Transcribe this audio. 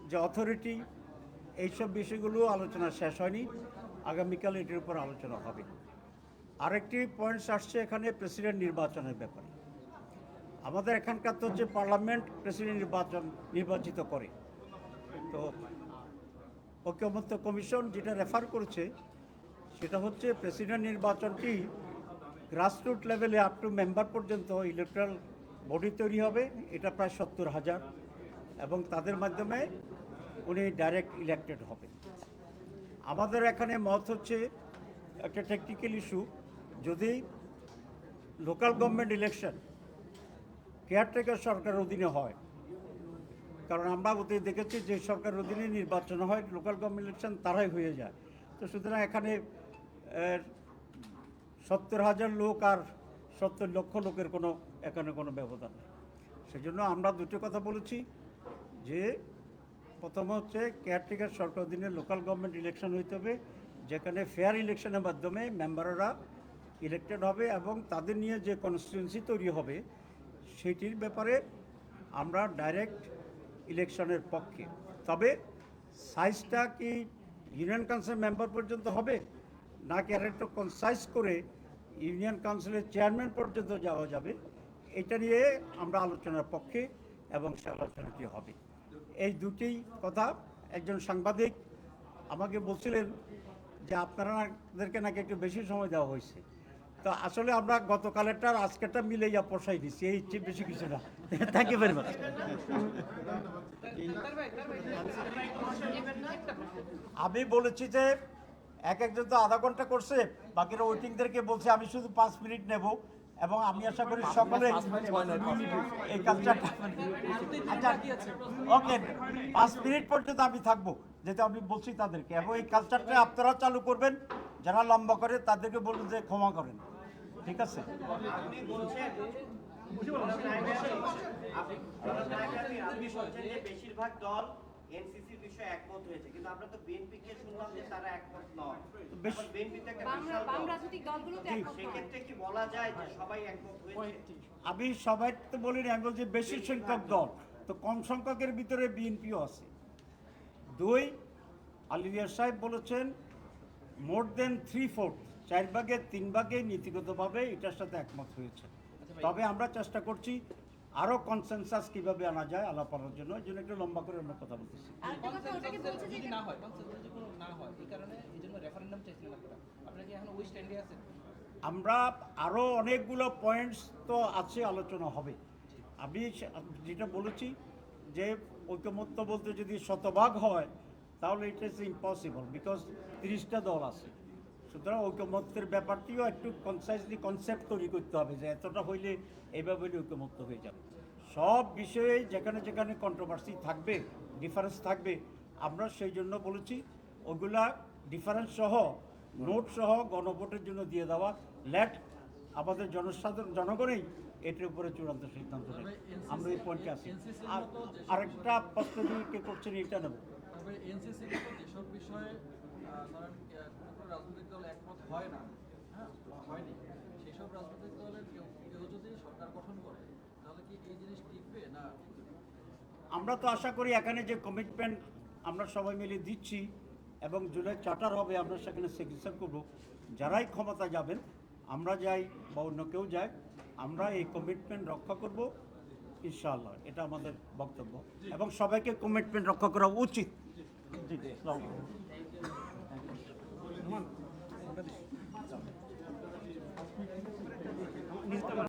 যে অথরিটি, এইসব বিষয়গুলো আলোচনা শেষ হয়নি, আগামীকাল এটির উপর আলোচনা হবে। আরেকটি পয়েন্টস আসছে এখানে প্রেসিডেন্ট নির্বাচনের ব্যাপারে। আমাদের এখানকার তো হচ্ছে পার্লামেন্ট প্রেসিডেন্ট নির্বাচিত করে, তো ঐকমত্য কমিশন যেটা রেফার করেছে সেটা হচ্ছে প্রেসিডেন্ট নির্বাচনটি গ্রাসরুট লেভেলে আপ টু মেম্বার পর্যন্ত ইলেকট্রাল বডি তৈরি হবে, এটা প্রায় 70,000, এবং তাদের মাধ্যমে উনি ডাইরেক্ট ইলেক্টেড হবেন। আমাদের এখানে মত হচ্ছে একটা টেকনিক্যাল ইস্যু, যদি লোকাল গভর্নমেন্ট ইলেকশন কেয়ারটেকার সরকারের অধীনে হয়, কারণ আমরা ওদের দেখেছি যে সরকারের অধীনে নির্বাচন হয়, লোকাল গভর্নমেন্ট ইলেকশন তারাই হয়ে যায়। তো সুতরাং এখানে 70,000 লোক আর 70 লক্ষ লোকের এখানে কোনো ব্যবধান নেই। সেজন্য আমরা দুটো কথা বলেছি, যে প্রথম হচ্ছে কেয়ারটেকার সরকার অধীনে লোকাল গভর্নমেন্ট ইলেকশন হইতে হবে, যেখানে ফেয়ার ইলেকশনের মাধ্যমে মেম্বাররা ইলেক্টেড হবে এবং তাদের নিয়ে যে কনস্টিটিউয়েন্সি তৈরি হবে সেটির ব্যাপারে আমরা ডাইরেক্ট ইলেকশনের পক্ষে। তবে সাইজটা কি ইউনিয়ন কাউন্সিল মেম্বার পর্যন্ত হবে, নাকি আরেকটু কনসাইজ করে ইউনিয়ন কাউন্সিলের চেয়ারম্যান পর্যন্ত যাওয়া যাবে, এটা নিয়ে আমরা আলোচনার পক্ষে এবং সে আলোচনাটি হবে। এই দুটি কথা। একজন সাংবাদিক আমাকে বলছিলেন যে আপনাদেরকে নাকি একটু বেশি সময় দেওয়া হয়েছে, তো আসলে আমরা গতকালেরটা আজকেরটা মিলে যা পোষাই দিচ্ছি, এই চেয়ে বেশি কিছু না। Thank you very much. আমি বলেছি যে একজন তো আধা ঘন্টা করছে, বাকিরা ওয়েটিংদেরকে বলছে আমি শুধু 5 মিনিট নেব, এবং আমি আশা করি সকলে এই কালচারটা, আচ্ছা ওকে, 5 মিনিট পর্যন্ত আমি থাকবো, যেটা আমি বলছি তাদেরকে, এবং এই কালচারটা আপনারা চালু করবেন। যারা লম্বা করে তাদেরকে বলুন যে ক্ষমা করেন, ঠিক আছে? বেশিরভাগ দল এনসিসির বিষয়ে একমত হয়েছে, কিন্তু আমরা তো বিএনপিকে শুনলাম যে তারা একমত নয়। বিএনপি থেকে বাম রাজনৈতিক দলগুলো তো একমত নয়, সেক্ষেত্রে কি বলা যায় যে সবাই একমত হয়েছে? আমি সবাই তো বলিনি, আমি বলছি বেশি সংখ্যক দল, তো কম সংখ্যকের ভিতরে বিএনপিও আছে। 2, আলিয়ার সাহেব বলেছেন মোর দেন 3/4, 4 ভাগে 3 ভাগে নীতিগতভাবে এটার সাথে একমত হয়েছে। তবে আমরা চেষ্টা করছি আরো কনসেনসাস কিভাবে আনা যায় আলাপ করার জন্য, এই জন্য একটু লম্বা করে আমরা কথা বলতেছি। আমরা আরো অনেকগুলো পয়েন্টস তো আছে, আলোচনা হবে। আমি যেটা বলেছি যে ঐকমত্য বলতে যদি শতভাগ হয় তাহলে ইট ইজ ইম্পসিবল, বিকজ 30টা দল আছে। সুতরাং ঐকমত্যের ব্যাপারটিও একটু কনসাইজলি কনসেপ্ট তৈরি করতে হবে, যে এতটা হইলে এইভাবে ঐকমত্য হয়ে যাবে। সব বিষয়ে যেখানে যেখানে কন্ট্রোভার্সি থাকবে, ডিফারেন্স থাকবে, আমরা সেই জন্য বলেছি ওগুলা ডিফারেন্স সহ, নোট সহ গণভোটের জন্য দিয়ে দেওয়া। লেট আমাদের জনগণই এটির উপরে চূড়ান্ত সিদ্ধান্ত নেবে। আমরা এই পয়েন্টে আছি। আর আরেকটা প্রশ্ন দিয়ে কে করছেন এটা নেব। এনসিসি যেসব বিষয়ে ধরেন কোনো রাজনৈতিক দল একমত হয় না, হ্যাঁ হয়নি, সেসব রাজনৈতিক দলের কেউ যদি সরকার গঠন করে তাহলে কি এই জিনিস টিকবে না? আমরা তো আশা করি এখানে যে কমিটমেন্ট আমরা সবাই মিলে দিচ্ছি এবং জুলাই চার্টার হবে, আমরা সেখানে সিগনেচার করব। যারাই ক্ষমতা যাবেন, আমরা যাই বা অন্য কেউ যায়, আমরা এই কমিটমেন্ট রক্ষা করব ইনশাআল্লাহ, এটা আমাদের বক্তব্য, এবং সবাইকে কমিটমেন্ট রক্ষা করা উচিত। জি, আসসালামু আলাইকুম।